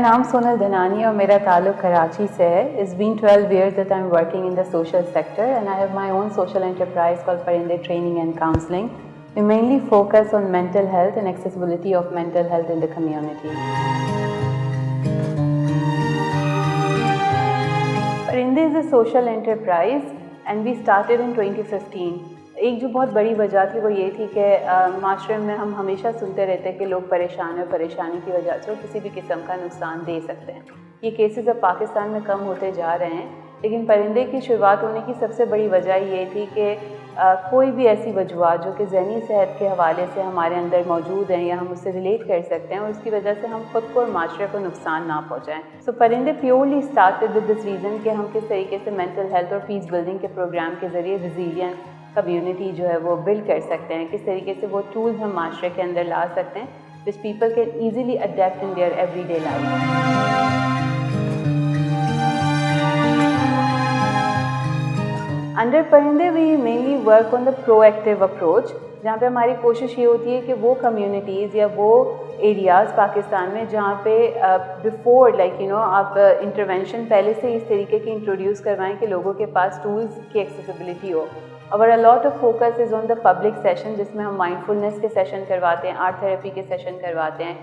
नाम सोनल धनानी और मेरा ताल्लुक कराची से है. It's been 12 years that I'm working in the social sector and I have my own social enterprise called Parinde Training and Counseling. We mainly focus on mental health and accessibility of mental health in the community. Parinde is a social enterprise and we started in 2015. एक जो बहुत बड़ी वजह थी वो ये थी कि माशरे में हम हमेशा सुनते रहते हैं कि लोग परेशान हैं, परेशानी की वजह से वो किसी भी किस्म का नुकसान दे सकते हैं. ये केसेस अब पाकिस्तान में कम होते जा रहे हैं, लेकिन परिंदे की शुरुआत होने की सबसे बड़ी वजह ये थी कि कोई भी ऐसी वजूहत जो कि ज़हनी सेहत के हवाले से हमारे अंदर मौजूद हैं या हम उससे रिलेट कर सकते हैं और उसकी वजह से हम खुद को और माशरे को नुकसान ना पहुँचाएँ. सो परिंदे purely started with this reason कि हम किस तरीके से मेंटल हेल्थ और पीस बिल्डिंग के प्रोग्राम के ज़रिए रिजिलियंट कम्युनिटी जो है वो बिल्ड कर सकते हैं, किस तरीके से वो टूल्स हम माशरे के अंदर ला सकते हैं which people can easily adapt in their everyday life. Under Parinde we mainly work on the proactive approach, जहाँ पे हमारी कोशिश ये होती है कि वो कम्युनिटीज़ या वो एरियाज़ पाकिस्तान में जहाँ पे बिफोर आप इंटरवेंशन पहले से इस तरीके की इंट्रोड्यूस करवाएं कि लोगों के पास टूल्स की एक्सेसिबिलिटी हो. और a lot of focus is on the public session, जिसमें हम माइंडफुलनेस के सेशन करवाते हैं, आर्ट थेरेपी के सेशन करवाते हैं,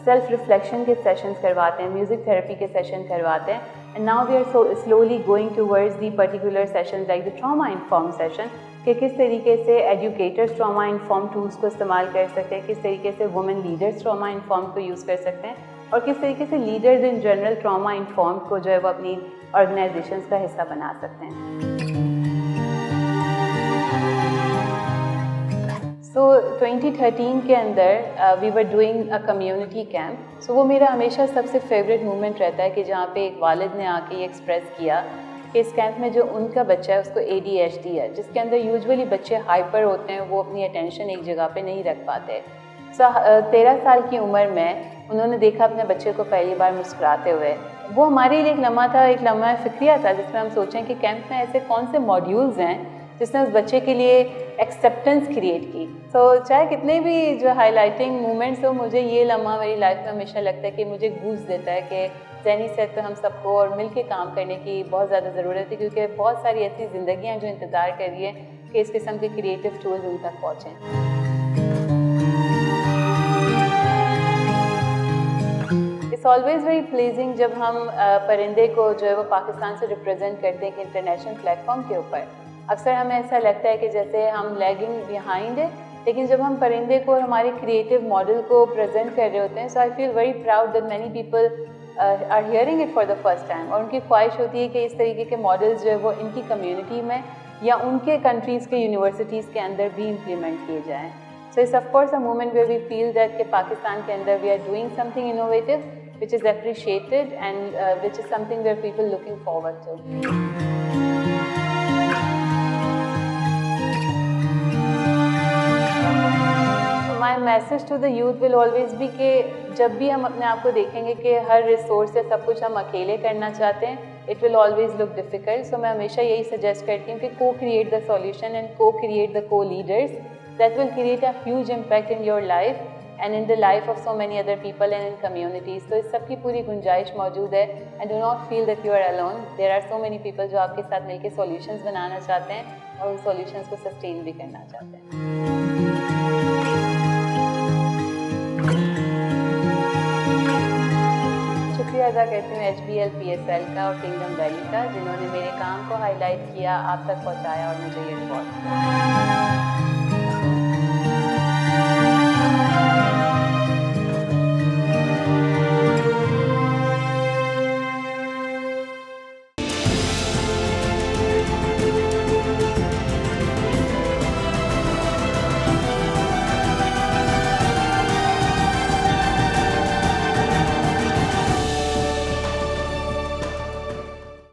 सेल्फ रिफ्लेक्शन के सेशंस करवाते हैं, म्यूज़िक थेरेपी के सेशन करवाते हैं. And now we are slowly going towards the particular session like the trauma inform session, कि किस तरीके से एजुकेटर्स ट्रॉमा इन्फॉर्म टूल्स को इस्तेमाल कर सकते हैं, किस तरीके से वुमेन लीडर्स ट्रॉमा इन्फॉर्म को यूज़ कर सकते हैं और किस तरीके से leaders in general trauma inform को जो है वो अपनी ऑर्गेनाइजेशंस का हिस्सा बना सकते हैं. सो 2013 के अंदर we were doing a community camp. So वो मेरा हमेशा सबसे फेवरेट मोमेंट रहता है कि जहाँ पे एक वालिद ने आके ये एक्सप्रेस किया कि इस कैंप में जो उनका बच्चा है उसको ADHD है, जिसके अंदर यूजुअली बच्चे हाइपर होते हैं, वो अपनी अटेंशन एक जगह पे नहीं रख पाते. 13 साल की उम्र में उन्होंने देखा अपने बच्चे को पहली बार मुस्कुराते हुए. वो हमारे लिए एक लम्हा फ़िक्रिया था जिसमें हम सोचें कि कैंप में ऐसे कौन से मॉड्यूल्स हैं जिसने उस बच्चे के लिए एक्सेप्टेंस क्रिएट की. तो चाहे कितने भी जो हाईलाइटिंग मोमेंट्स हो, मुझे ये लम्हा मेरी लाइफ में हमेशा लगता है कि मुझे गूज देता है कि ज़हनी सेहत पे हम सबको और मिल के काम करने की बहुत ज़्यादा ज़रूरत है, क्योंकि बहुत सारी ऐसी ज़िंदगियाँ जो इंतज़ार कर रही हैं कि इस किस्म के क्रिएटिव टूल्स उन तक पहुँचें. इट्स ऑलवेज़ वेरी प्लीजिंग जब हम परिंदे को जो है वो पाकिस्तान से रिप्रेजेंट करते हैं कि इंटरनेशनल प्लेटफॉर्म के ऊपर. अक्सर हमें ऐसा लगता है कि जैसे हम लैगिंग बिहाइंड है, लेकिन जब हम परिंदे को और हमारे क्रिएटिव मॉडल को प्रेजेंट कर रहे होते हैं, so I feel very proud that many people are hearing it for the first time. और उनकी ख्वाहिश होती है कि इस तरीके के मॉडल्स जो है वो इनकी कम्युनिटी में या उनके कंट्रीज़ के यूनिवर्सिटीज़ के अंदर भी इम्प्लीमेंट किए जाएँ. So it's of course a moment where we feel that कि पाकिस्तान के अंदर we are doing something innovative which is appreciated and which is something where people looking forward to. My message to the youth will always be कि जब भी हम अपने आप को देखेंगे कि हर रिसोर्स से सब कुछ हम अकेले करना चाहते हैं, it will always look difficult. So मैं हमेशा यही सजेस्ट करती हूँ कि co-create the solution and co-create the co-leaders that will create a huge impact in your life and in the life of so many other people and in communities. तो इस सब की पूरी गुंजाइश मौजूद है. And do not feel that you are alone. There are so many people जो आपके साथ मिलके solutions बनाना चाहते हैं और उन solutions को sustain भी करना चाहते हैं. शुक्रिया अदा करती हूँ HBL PSL का और किंगडम वैली का, जिन्होंने मेरे काम को हाईलाइट किया, आप तक पहुँचाया और मुझे ये रिवॉर्ड दिया.